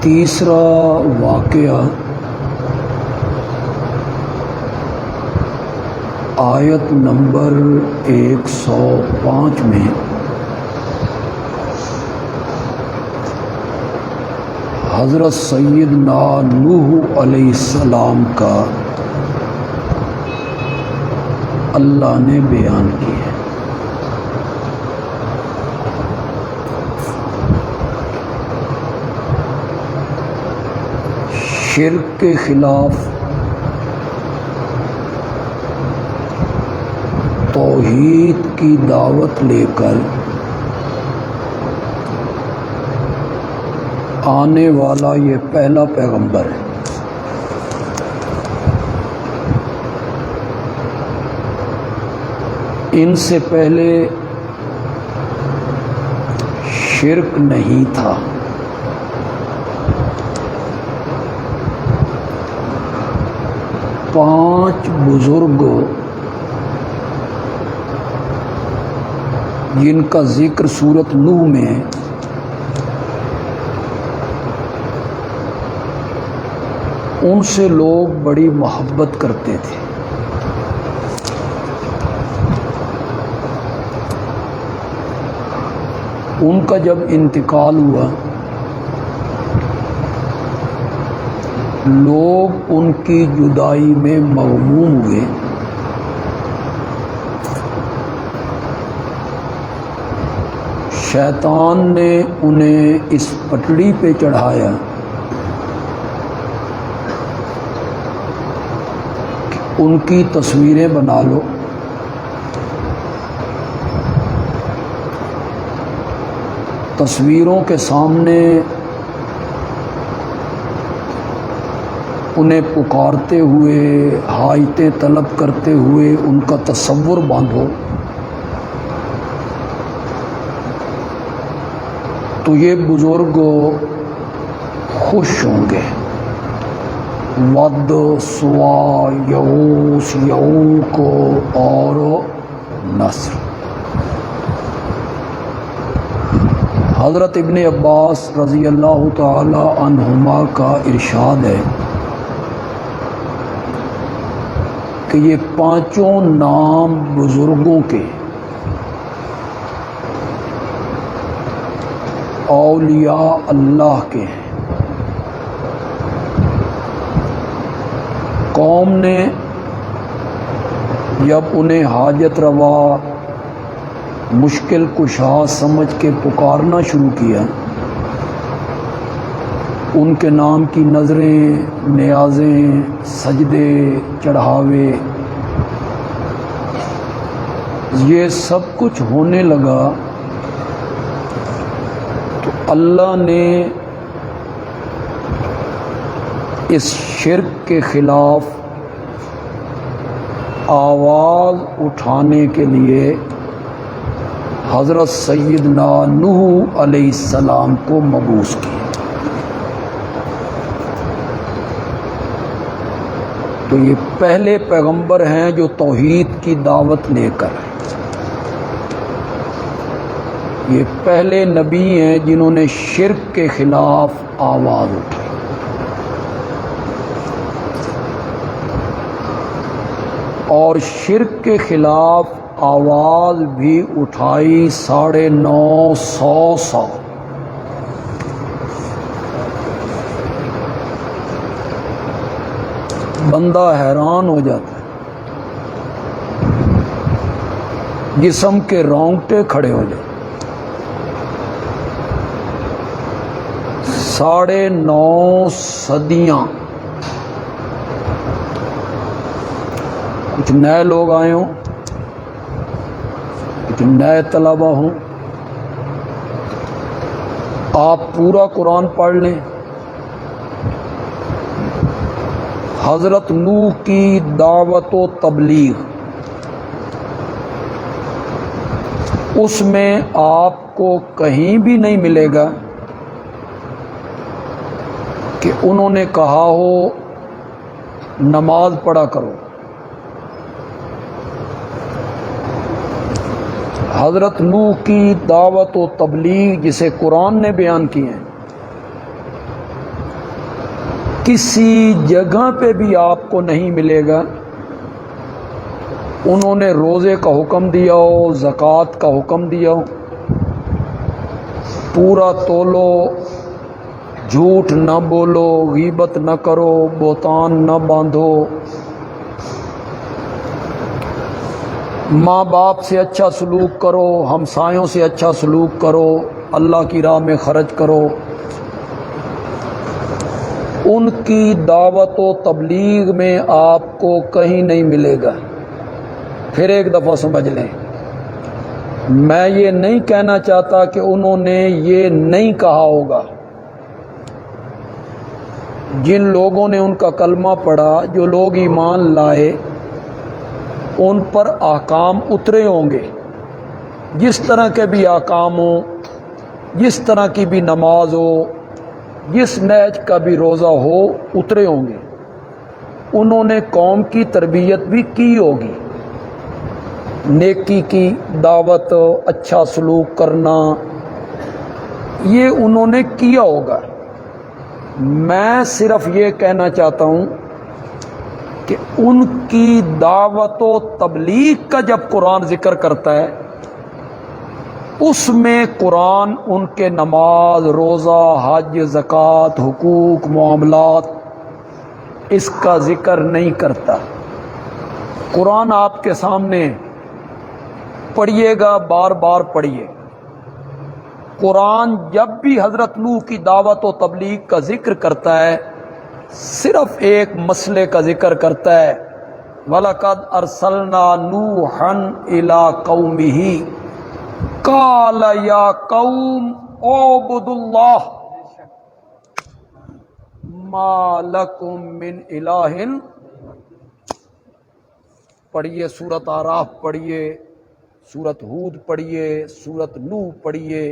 تیسرا واقعہ آیت نمبر 105 میں حضرت سیدنا نوح علیہ السلام کا اللہ نے بیان کیا ہے۔ شرک کے خلاف توحید کی دعوت لے کر آنے والا یہ پہلا پیغمبر ہے۔ ان سے پہلے شرک نہیں تھا۔ پانچ بزرگ جن کا ذکر سورۃ نوح میں ہے، ان سے لوگ بڑی محبت کرتے تھے۔ ان کا جب انتقال ہوا، لوگ ان کی جدائی میں مغموم ہوئے۔ شیطان نے انہیں اس پٹڑی پہ چڑھایا کہ ان کی تصویریں بنا لو، تصویروں کے سامنے انہیں پکارتے ہوئے، حاجتیں طلب کرتے ہوئے ان کا تصور باندھو، تو یہ بزرگ خوش ہوں گے۔ ود، سوا، یغوث، یعوق اور نصر۔ حضرت ابن عباس رضی اللہ تعالی عنہما کا ارشاد ہے کہ یہ پانچوں نام بزرگوں کے اولیاء اللہ کے ہیں۔ قوم نے جب انہیں حاجت روا، مشکل کشا سمجھ کے پکارنا شروع کیا، ان کے نام کی نظریں، نیازیں، سجدے، چڑھاوے، یہ سب کچھ ہونے لگا تو اللہ نے اس شرک کے خلاف آواز اٹھانے کے لیے حضرت سیدنا نوح علیہ السلام کو مبعوث کیا۔ تو یہ پہلے پیغمبر ہیں جو توحید کی دعوت لے کر ہیں۔ یہ پہلے نبی ہیں جنہوں نے شرک کے خلاف آواز اٹھائی۔ اور شرک کے خلاف آواز بھی اٹھائی 950 سال۔ بندہ حیران ہو جاتا ہے، جسم کے رونگٹے کھڑے ہو جاتے۔ 9.5 صدیاں، کچھ نئے لوگ آئے ہوں، کچھ نئے طلبہ ہوں، آپ پورا قرآن پڑھ لیں، حضرت نوح کی دعوت و تبلیغ، اس میں آپ کو کہیں بھی نہیں ملے گا کہ انہوں نے کہا ہو نماز پڑھا کرو۔ حضرت نوح کی دعوت و تبلیغ جسے قرآن نے بیان کی ہے، کسی جگہ پہ بھی آپ کو نہیں ملے گا انہوں نے روزے کا حکم دیا ہو، زکوٰۃ کا حکم دیا ہو، پورا تولو، جھوٹ نہ بولو، غیبت نہ کرو، بہتان نہ باندھو، ماں باپ سے اچھا سلوک کرو، ہمسایوں سے اچھا سلوک کرو، اللہ کی راہ میں خرچ کرو، ان کی دعوت و تبلیغ میں آپ کو کہیں نہیں ملے گا۔ پھر ایک دفعہ سمجھ لیں، میں یہ نہیں کہنا چاہتا کہ انہوں نے یہ نہیں کہا ہوگا۔ جن لوگوں نے ان کا کلمہ پڑھا، جو لوگ ایمان لائے، ان پر احکام اترے ہوں گے، جس طرح کے بھی احکام ہوں، جس طرح کی بھی نماز ہو، جس نہج کا بھی روزہ ہو، اترے ہوں گے۔ انہوں نے قوم کی تربیت بھی کی ہوگی، نیکی کی دعوت، اچھا سلوک کرنا، یہ انہوں نے کیا ہوگا۔ میں صرف یہ کہنا چاہتا ہوں کہ ان کی دعوت و تبلیغ کا جب قرآن ذکر کرتا ہے، اس میں قرآن ان کے نماز، روزہ، حج، زکوٰۃ، حقوق، معاملات، اس کا ذکر نہیں کرتا۔ قرآن آپ کے سامنے پڑھیے گا، بار بار پڑھیے۔ قرآن جب بھی حضرت نوح کی دعوت و تبلیغ کا ذکر کرتا ہے، صرف ایک مسئلے کا ذکر کرتا ہے، وَلَقَدْ أَرْسَلْنَا نُوحًا إِلَىٰ قَوْمِهِ قَالَ يَا قَوْمِ اعْبُدُوا اللَّهَ مَا لَكُم مِّنْ إِلَٰهٍ۔ پڑھیے سورۃ اعراف، پڑھیے سورۃ ہود، پڑھیے سورۃ نوح، پڑھیے،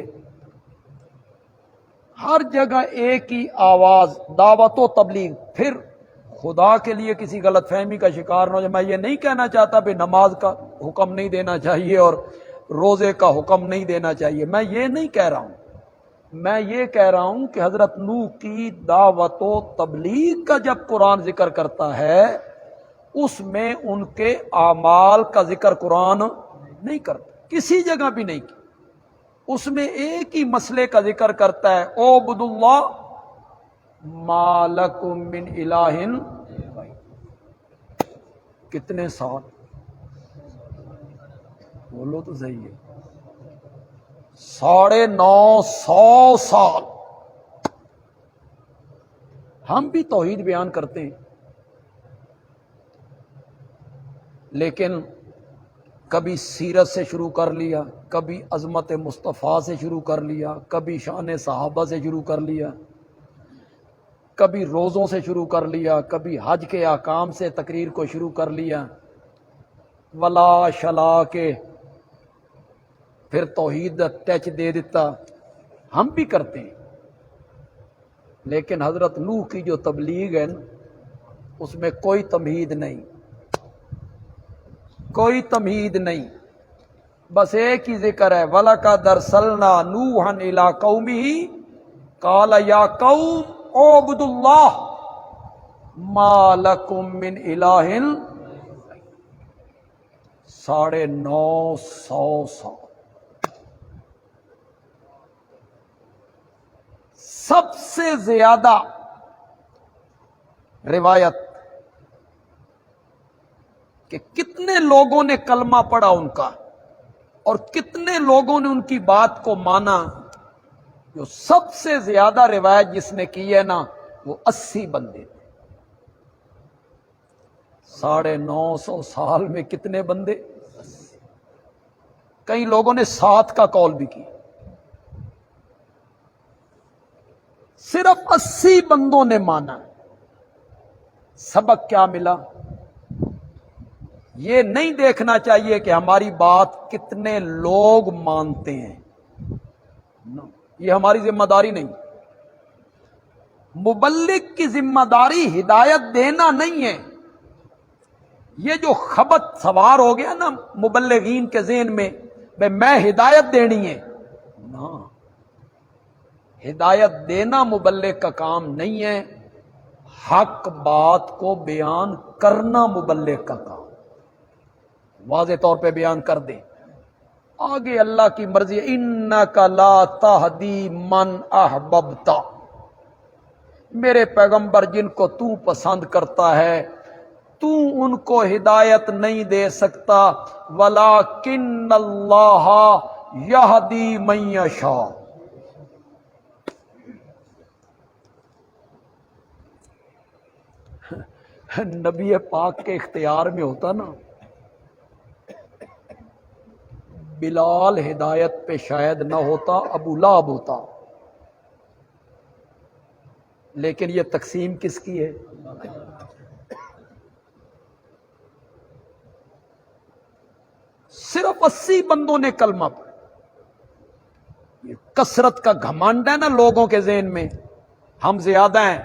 ہر جگہ ایک ہی آواز، دعوت و تبلیغ۔ پھر خدا کے لیے کسی غلط فہمی کا شکار نہ ہو جائے، میں یہ نہیں کہنا چاہتا کہ نماز کا حکم نہیں دینا چاہیے اور روزے کا حکم نہیں دینا چاہیے، میں یہ نہیں کہہ رہا ہوں۔ میں یہ کہہ رہا ہوں کہ حضرت نوح کی دعوت و تبلیغ کا جب قرآن ذکر کرتا ہے، اس میں ان کے اعمال کا ذکر قرآن نہیں کرتا، کسی جگہ بھی نہیں کیا۔ اس میں ایک ہی مسئلے کا ذکر کرتا ہے، اعبدوا اللہ ما لکم من الہ۔ کتنے سال؟ بولو تو صحیح ہے، 950 سال۔ ہم بھی توحید بیان کرتے ہیں، لیکن کبھی سیرت سے شروع کر لیا، کبھی عظمت مصطفیٰ سے شروع کر لیا، کبھی شان صحابہ سے شروع کر لیا، کبھی روزوں سے شروع کر لیا، کبھی حج کے احکام سے تقریر کو شروع کر لیا، ولا شلا کے پھر توحید ٹچ دے دیتا۔ ہم بھی کرتے ہیں، لیکن حضرت نوح کی جو تبلیغ ہے اس میں کوئی تمہید نہیں، کوئی تمہید نہیں، بس ایک ہی ذکر ہے، وَلَقَدْ أَرْسَلْنَا نُوحًا إِلَىٰ قَوْمِهِ قَالَ يَا قَوْمِ اعْبُدُوا اللَّهَ مَا لَكُم مِّنْ إِلَٰهٍ۔ 950 سال۔ سب سے زیادہ روایت کہ کتنے لوگوں نے کلمہ پڑھا ان کا اور کتنے لوگوں نے ان کی بات کو مانا، جو سب سے زیادہ روایت جس نے کی ہے نا، وہ 80 بندے تھے۔ 950 سال میں کتنے بندے؟ 80۔ کئی لوگوں نے 7 کا قول بھی کی۔ صرف 80 بندوں نے مانا۔ سبق کیا ملا؟ یہ نہیں دیکھنا چاہیے کہ ہماری بات کتنے لوگ مانتے ہیں، یہ ہماری ذمہ داری نہیں۔ مبلغ کی ذمہ داری ہدایت دینا نہیں ہے۔ یہ جو خبط سوار ہو گیا نا مبلغین کے ذہن میں، میں ہدایت دینی ہے، نہ، ہدایت دینا مبلغ کا کام نہیں ہے۔ حق بات کو بیان کرنا مبلغ کا کام، واضح طور پہ بیان کر دے۔ آگے اللہ کی مرضی، انک لا تہدی من احببت، میرے پیغمبر جن کو تو پسند کرتا ہے تو ان کو ہدایت نہیں دے سکتا، ولیکن اللہ یہدی من یشاء، نبی پاک کے اختیار میں ہوتا نا، بلال ہدایت پہ شاید نہ ہوتا، ابو لہب ہوتا، لیکن یہ تقسیم کس کی ہے؟ صرف 80 بندوں نے کلمہ پڑھا۔ یہ کثرت کا گھمنڈ ہے نا لوگوں کے ذہن میں، ہم زیادہ ہیں،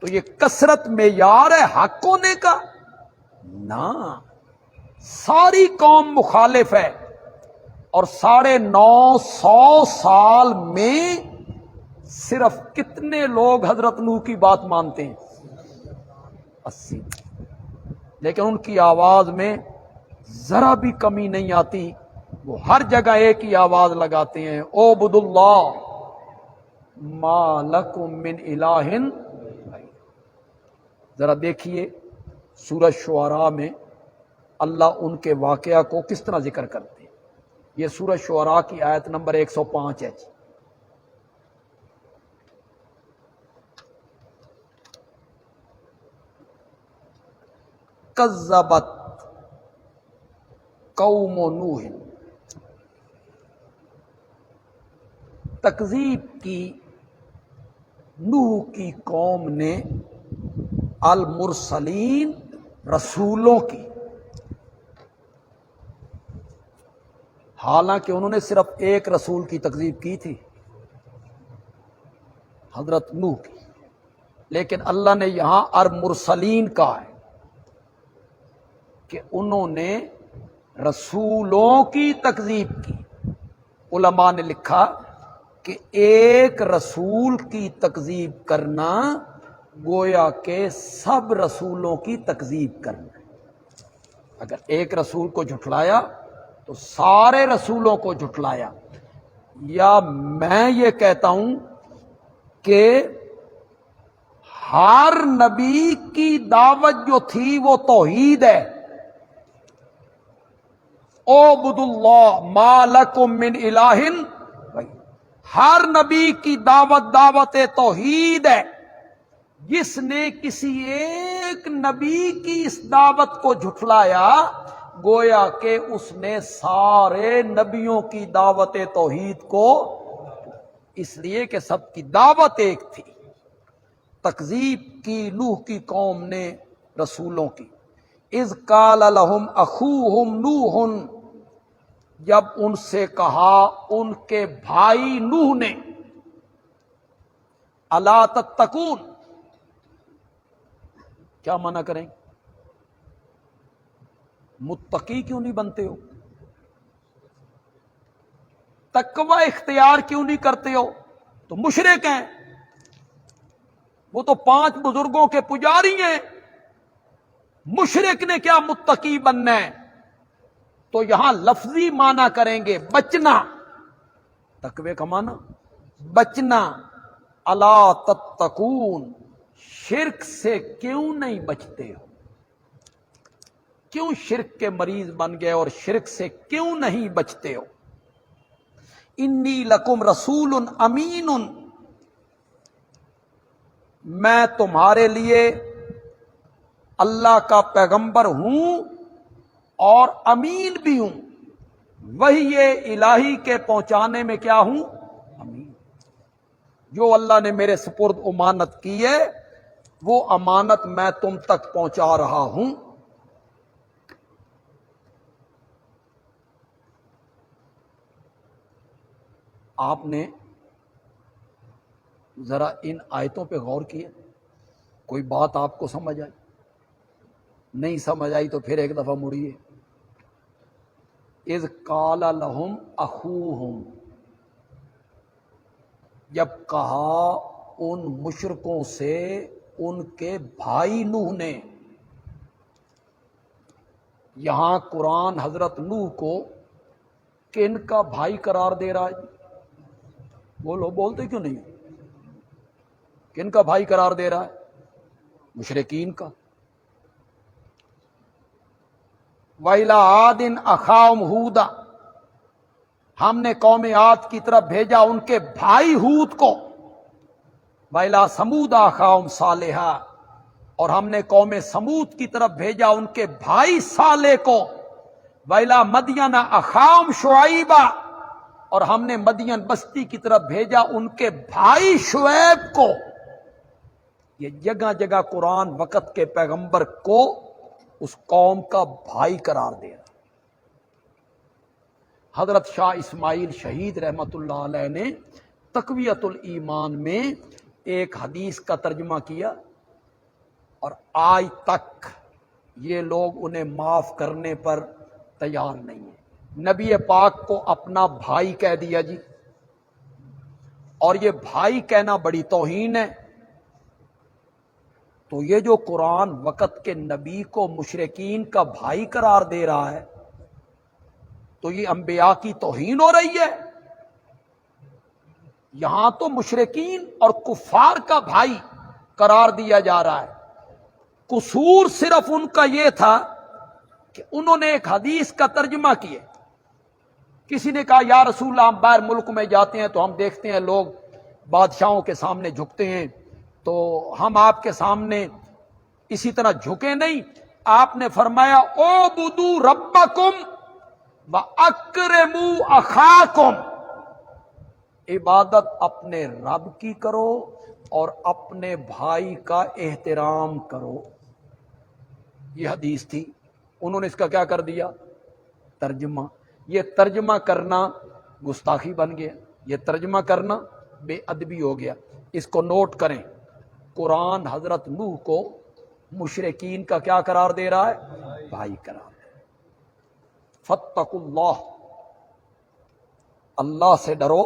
تو یہ کثرت معیار ہے حق ہونے کا؟ نہ، ساری قوم مخالف ہے، اور 950 سال میں صرف کتنے لوگ حضرت نوح کی بات مانتے ہیں؟ 80۔ لیکن ان کی آواز میں ذرا بھی کمی نہیں آتی، وہ ہر جگہ ایک ہی آواز لگاتے ہیں، اعبد اللہ ما لکم من الہ۔ ذرا دیکھیے سورہ شعراء میں اللہ ان کے واقعہ کو کس طرح ذکر کرتے ہیں۔ یہ سورہ شعراء کی آیت نمبر 105 ہے جی۔ کذبت قوم نوح، تکذیب کی نوح کی قوم نے المرسلین، رسولوں کی، حالانکہ انہوں نے صرف ایک رسول کی تکذیب کی تھی، حضرت نوح کی، لیکن اللہ نے یہاں المرسلین کہا ہے کہ انہوں نے رسولوں کی تکذیب کی۔ علماء نے لکھا کہ ایک رسول کی تکذیب کرنا گویا کہ سب رسولوں کی تکذیب کرنا ہے۔ اگر ایک رسول کو جھٹلایا تو سارے رسولوں کو جھٹلایا۔ یا میں یہ کہتا ہوں کہ ہر نبی کی دعوت جو تھی وہ توحید ہے، اعبدوا اللہ ما لکم من الہ، ہر نبی کی دعوت توحید ہے۔ جس نے کسی ایک نبی کی اس دعوت کو جھٹلایا گویا کہ اس نے سارے نبیوں کی دعوت توحید کو، اس لیے کہ سب کی دعوت ایک تھی۔ تکذیب کی نوح کی قوم نے رسولوں کی۔ اذ قال لهم اخوهم نوح، جب ان سے کہا ان کے بھائی نوح نے، الا تتقون، کیا منع کریں؟ متقی کیوں نہیں بنتے ہو؟ تقوی اختیار کیوں نہیں کرتے ہو؟ تو مشرک ہیں، وہ تو 5 بزرگوں کے پجاری ہیں، مشرک نے کیا متقی بننا ہے؟ تو یہاں لفظی معنی کریں گے بچنا، تقوی کا معنی بچنا۔ الا تتقون، شرک سے کیوں نہیں بچتے ہو؟ کیوں شرک کے مریض بن گئے اور شرک سے کیوں نہیں بچتے ہو؟ انی لکم رسول امین، میں تمہارے لیے اللہ کا پیغمبر ہوں اور امین بھی ہوں، وہی الہی کے پہنچانے میں کیا ہوں؟ امین۔ جو اللہ نے میرے سپرد امانت کی ہے وہ امانت میں تم تک پہنچا رہا ہوں۔ آپ نے ذرا ان آیتوں پہ غور کیا؟ کوئی بات آپ کو سمجھ آئی؟ نہیں سمجھ آئی تو پھر ایک دفعہ مڑیے۔ اذ قال لهم اخوہم، جب کہا ان مشرکوں سے ان کے بھائی نوح نے. یہاں قرآن حضرت نوح کو کن کا بھائی قرار دے رہا ہے؟ بولو، بولتے کیوں نہیں؟ کن کا بھائی قرار دے رہا ہے؟ مشرکین کا. وَإِلَىٰ عَادٍ أَخَاهُمْ هُودًا، ہم نے قوم عاد کی طرف بھیجا ان کے بھائی ہود کو. وَإِلَىٰ ثَمُودَ أَخَاهُمْ صَالِحًا، اور ہم نے قوم سمود کی طرف بھیجا ان کے بھائی صالح کو. وَإِلَىٰ مَدْيَنَ أَخَاهُمْ شُعَيْبًا، اور ہم نے مدین بستی کی طرف بھیجا ان کے بھائی شعیب کو. یہ جگہ جگہ قرآن وقت کے پیغمبر کو اس قوم کا بھائی قرار دے رہا. حضرت شاہ اسماعیل شہید رحمت اللہ علیہ نے تقویت الایمان میں ایک حدیث کا ترجمہ کیا، اور آج تک یہ لوگ انہیں معاف کرنے پر تیار نہیں ہیں. نبی پاک کو اپنا بھائی کہہ دیا جی، اور یہ بھائی کہنا بڑی توہین ہے. تو یہ جو قرآن وقت کے نبی کو مشرکین کا بھائی قرار دے رہا ہے، تو یہ انبیاء کی توہین ہو رہی ہے. یہاں تو مشرکین اور کفار کا بھائی قرار دیا جا رہا ہے. قصور صرف ان کا یہ تھا کہ انہوں نے ایک حدیث کا ترجمہ کیا. کسی نے کہا یا رسول اللہ، ہم باہر ملک میں جاتے ہیں تو ہم دیکھتے ہیں لوگ بادشاہوں کے سامنے جھکتے ہیں، تو ہم آپ کے سامنے اسی طرح جھکے نہیں. آپ نے فرمایا اعبدوا ربکم وَأَكْرِمُوا أَخَاكُمْ، عبادت اپنے رب کی کرو اور اپنے بھائی کا احترام کرو. یہ حدیث تھی. انہوں نے اس کا کیا کر دیا؟ ترجمہ. یہ ترجمہ کرنا گستاخی بن گیا، یہ ترجمہ کرنا بے ادبی ہو گیا. اس کو نوٹ کریں، قرآن حضرت نوح کو مشرکین کا کیا قرار دے رہا ہے؟ بھائی قرار. فاتقوا اللہ، اللہ سے ڈرو،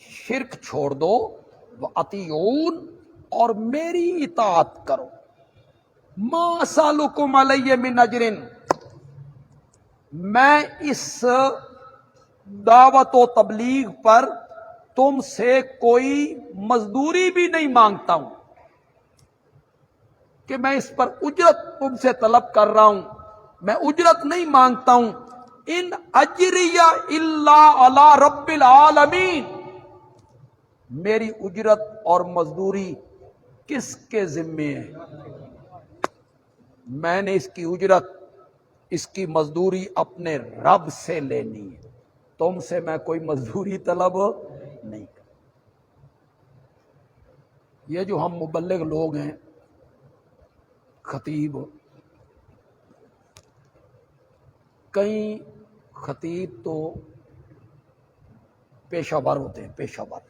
شرک چھوڑ دو، وَأَطِیعُونِ، اور میری اطاعت کرو. ما اسألکم علیہ من اجر، میں اس دعوت و تبلیغ پر تم سے کوئی مزدوری بھی نہیں مانگتا ہوں کہ میں اس پر اجرت تم سے طلب کر رہا ہوں. میں اجرت نہیں مانگتا ہوں. ان اجریہ الا علی رب العالمین، میری اجرت اور مزدوری کس کے ذمے ہے؟ میں نے اس کی اجرت، اس کی مزدوری اپنے رب سے لینی ہے. تم سے میں کوئی مزدوری طلب نہیں کرتا. یہ جو ہم مبلغ لوگ ہیں، خطیب، کئی خطیب تو پیشہ ور ہوتے ہیں، پیشہ ور،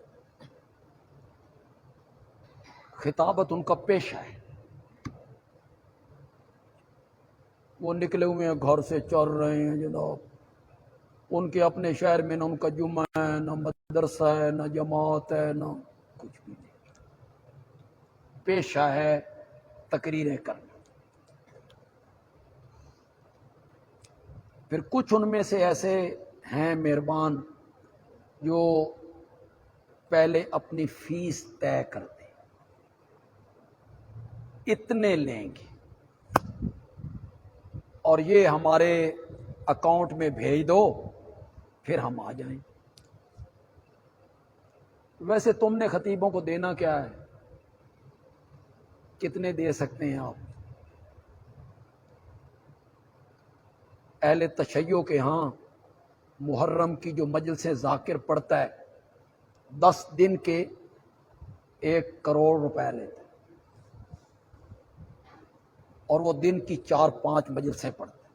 خطابت ان کا پیشہ ہے. وہ نکلے ہوئے ہیں گھر سے، چل رہے ہیں جناب. ان کے اپنے شہر میں نہ ان کا جمعہ ہے، نہ مدرسہ ہے، نہ جماعت ہے، نہ کچھ بھی نہیں. پیشہ ہے تقریریں کرنا. پھر کچھ ان میں سے ایسے ہیں مہربان جو پہلے اپنی فیس طے کرتے، اتنے لیں گے اور یہ ہمارے اکاؤنٹ میں بھیج دو، پھر ہم آ جائیں. ویسے تم نے خطیبوں کو دینا کیا ہے؟ کتنے دے سکتے ہیں آپ؟ اہل تشیع کے ہاں محرم کی جو مجلس ذاکر پڑتا ہے، 10 دن کے 1 کروڑ روپے لیتے ہیں، اور وہ دن کی 4-5 مجلسیں پڑھتے ہیں.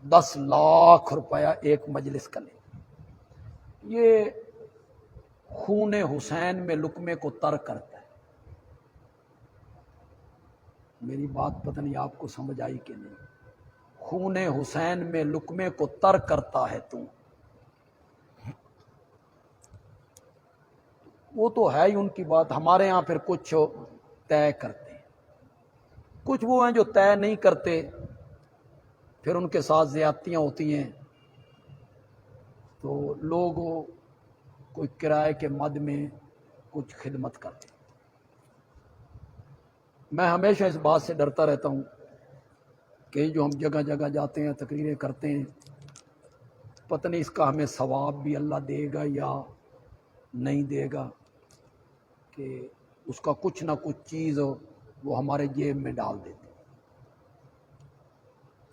10 لاکھ روپیہ ایک مجلس کا لیتے ہیں. یہ خون حسین میں لقمے کو تر کرتا ہے. میری بات پتہ نہیں آپ کو سمجھ آئی کہ نہیں؟ خون حسین میں لقمے کو تر کرتا ہے تو وہ تو ہے ہی ان کی بات. ہمارے ہاں پھر کچھ طے کرتے ہیں، کچھ وہ ہیں جو طے نہیں کرتے، پھر ان کے ساتھ زیادتیاں ہوتی ہیں. تو لوگ کوئی کرائے کے مد میں کچھ خدمت کرتے ہیں. میں ہمیشہ اس بات سے ڈرتا رہتا ہوں کہ جو ہم جگہ جگہ جاتے ہیں، تقریریں کرتے ہیں، پتہ نہیں اس کا ہمیں ثواب بھی اللہ دے گا یا نہیں دے گا، کہ اس کا کچھ نہ کچھ چیز وہ ہمارے جیب میں ڈال دیتے.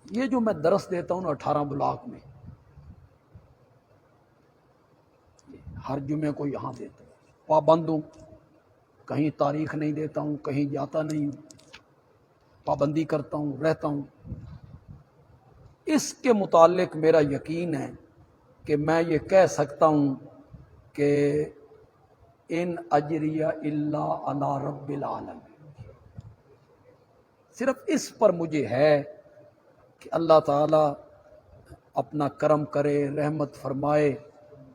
یہ جو میں درس دیتا ہوں نا 18 بلاک میں، ہر جمعے کو یہاں دیتا ہوں، پابند ہوں، کہیں تاریخ نہیں دیتا ہوں، کہیں جاتا نہیں ہوں، پابندی کرتا ہوں، رہتا ہوں. اس کے متعلق میرا یقین ہے کہ میں یہ کہہ سکتا ہوں کہ ان اجریہ الا علی رب العالمین، صرف اس پر مجھے ہے کہ اللہ تعالی اپنا کرم کرے، رحمت فرمائے،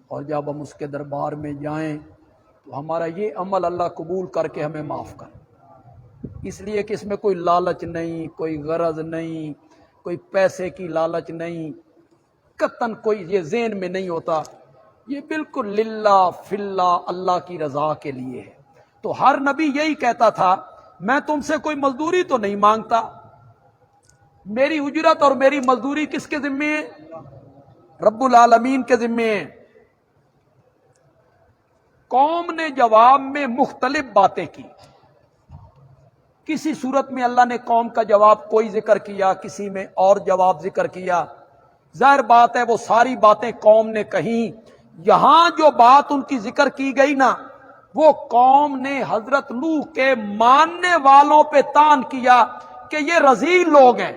اور جب ہم اس کے دربار میں جائیں تو ہمارا یہ عمل اللہ قبول کر کے ہمیں معاف کرے. اس لیے کہ اس میں کوئی لالچ نہیں، کوئی غرض نہیں، کوئی پیسے کی لالچ نہیں، قطعاً کوئی یہ ذہن میں نہیں ہوتا. یہ بالکل للہ فی اللہ، اللہ کی رضا کے لیے ہے. تو ہر نبی یہی کہتا تھا، میں تم سے کوئی مزدوری تو نہیں مانگتا، میری اجرت اور میری مزدوری کس کے ذمے ہے؟ رب العالمین کے ذمے ہے. قوم نے جواب میں مختلف باتیں کی. کسی صورت میں اللہ نے قوم کا جواب کوئی ذکر کیا، کسی میں اور جواب ذکر کیا. ظاہر بات ہے وہ ساری باتیں قوم نے کہیں. یہاں جو بات ان کی ذکر کی گئی نا، وہ قوم نے حضرت نوح کے ماننے والوں پہ تان کیا کہ یہ رذیل لوگ ہیں،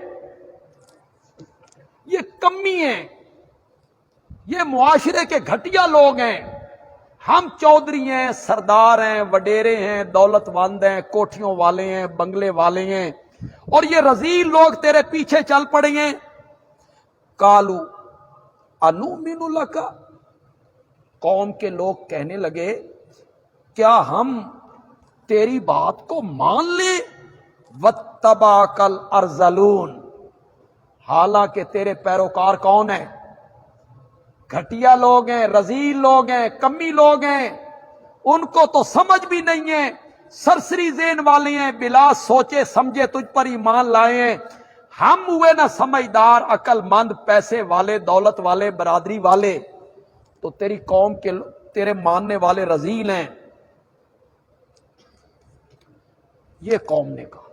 یہ کمی ہیں، یہ معاشرے کے گھٹیا لوگ ہیں. ہم چودھری ہیں، سردار ہیں، وڈیرے ہیں، دولت مند ہیں، کوٹھیوں والے ہیں، بنگلے والے ہیں، اور یہ رذیل لوگ تیرے پیچھے چل پڑے ہیں. کالو انؤمن لک، قوم کے لوگ کہنے لگے کیا ہم تیری بات کو مان لیں؟ واتبعک الارذلون، حالانکہ تیرے پیروکار کون ہیں؟ گھٹیا لوگ ہیں، رذیل لوگ ہیں، کمی لوگ ہیں. ان کو تو سمجھ بھی نہیں ہے، سرسری ذہن والے ہیں، بلا سوچے سمجھے تجھ پر ایمان لائے ہیں. ہم ہوئے نا سمجھدار، عقل مند، پیسے والے، دولت والے، برادری والے، تو تیری قوم کے تیرے ماننے والے رذیل ہیں. یہ قوم نے کہا.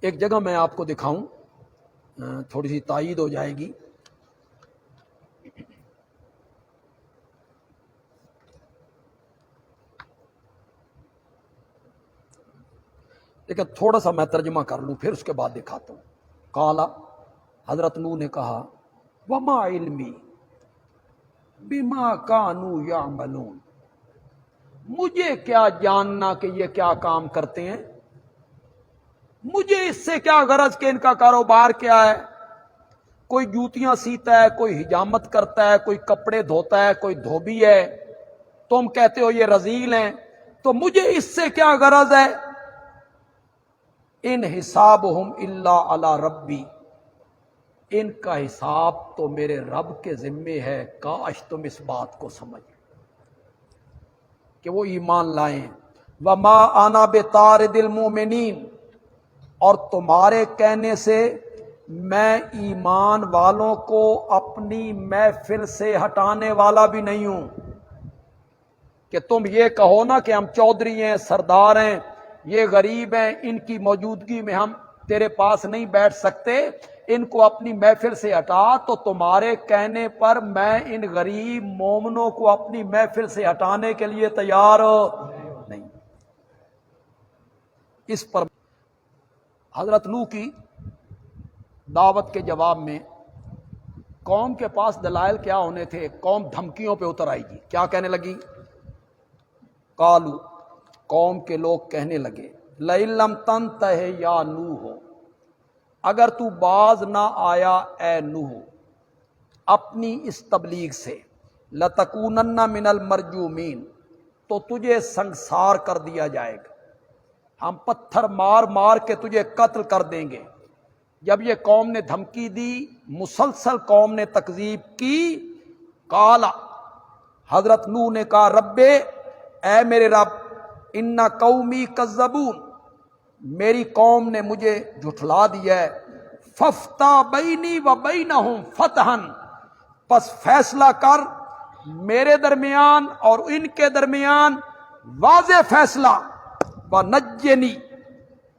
ایک جگہ میں آپ کو دکھاؤں، تھوڑی سی تائید ہو جائے گی. لیکن تھوڑا سا میں ترجمہ کر لوں پھر اس کے بعد دکھاتا ہوں. قالا، حضرت نوح نے کہا، وما علمی بما کانوا یعملون، مجھے کیا جاننا کہ یہ کیا کام کرتے ہیں، مجھے اس سے کیا غرض کہ ان کا کاروبار کیا ہے. کوئی جوتیاں سیتا ہے، کوئی حجامت کرتا ہے، کوئی کپڑے دھوتا ہے، کوئی دھوبی ہے. تم کہتے ہو یہ رذیل ہیں، تو مجھے اس سے کیا غرض ہے. ان حسابہم الا علی ربی، ان کا حساب تو میرے رب کے ذمے ہے. کاش تم اس بات کو سمجھ کہ وہ ایمان لائیں. وما انا بطارد المؤمنین، اور تمہارے کہنے سے میں ایمان والوں کو اپنی محفل سے ہٹانے والا بھی نہیں ہوں. کہ تم یہ کہو نا کہ ہم چودھری ہیں، سردار ہیں، یہ غریب ہیں، ان کی موجودگی میں ہم تیرے پاس نہیں بیٹھ سکتے، ان کو اپنی محفل سے ہٹا. تو تمہارے کہنے پر میں ان غریب مومنوں کو اپنی محفل سے ہٹانے کے لیے تیار نہیں. اس پر حضرت نوح کی دعوت کے جواب میں قوم کے پاس دلائل کیا ہونے تھے؟ قوم دھمکیوں پہ اتر آئی گی. کیا کہنے لگی؟ قالو، قوم کے لوگ کہنے لگے، لئن لم تنتہ یا نوح، اگر تو باز نہ آیا اے نوح اپنی اس تبلیغ سے، لتکونن من المرجومین، تو تجھے سنگسار کر دیا جائے گا، ہم پتھر مار مار کے تجھے قتل کر دیں گے۔ جب یہ قوم نے دھمکی دی، مسلسل قوم نے تکذیب کی، قالا، حضرت نوح نے کہا رب، اے میرے رب، ان قومی کذبون، میری قوم نے مجھے جھٹلا دیا ہے، ففتح بینی و بینہم فتحا، پس فیصلہ کر میرے درمیان اور ان کے درمیان واضح فیصلہ، ونجنی،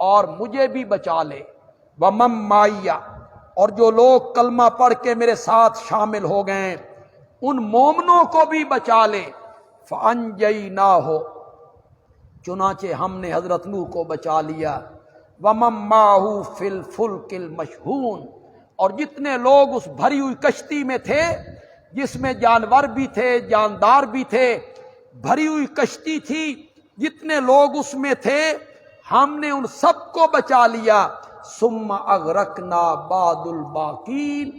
اور مجھے بھی بچا لے، ومن معی، اور جو لوگ کلمہ پڑھ کے میرے ساتھ شامل ہو گئے ان مومنوں کو بھی بچا لے۔ فانجیناہ، چنانچہ ہم نے حضرت نوح کو بچا لیا، ومن معہ فی الفلک المشحون، اور جتنے لوگ اس بھری ہوئی کشتی میں تھے جس میں جانور بھی تھے جاندار بھی تھے، بھری ہوئی کشتی تھی، جتنے لوگ اس میں تھے ہم نے ان سب کو بچا لیا۔ ثم اغرقنا بعد الباقین،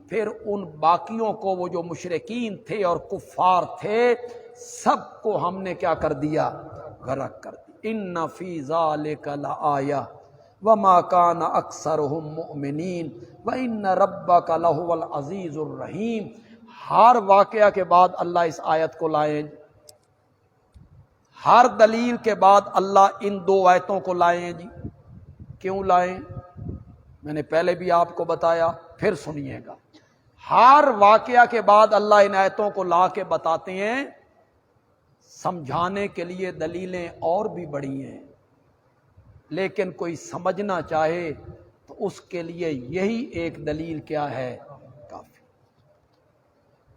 پھر ان باقیوں کو، وہ جو مشرکین تھے اور کفار تھے، سب کو ہم نے کیا کر دیا؟ غرق کر دیا۔ ان فی ذلک لآیہ وما کان اکثرهم مؤمنین وان ربک لہو العزیز الرحیم۔ ہر واقعہ کے بعد اللہ اس آیت کو لائیں، ہر دلیل کے بعد اللہ ان دو آیتوں کو لائیں جی۔ کیوں لائیں؟ میں نے پہلے بھی آپ کو بتایا، پھر سنیے گا۔ ہر واقعہ کے بعد اللہ ان آیتوں کو لا کے بتاتے ہیں، سمجھانے کے لیے دلیلیں اور بھی بڑی ہیں، لیکن کوئی سمجھنا چاہے تو اس کے لیے یہی ایک دلیل کیا ہے؟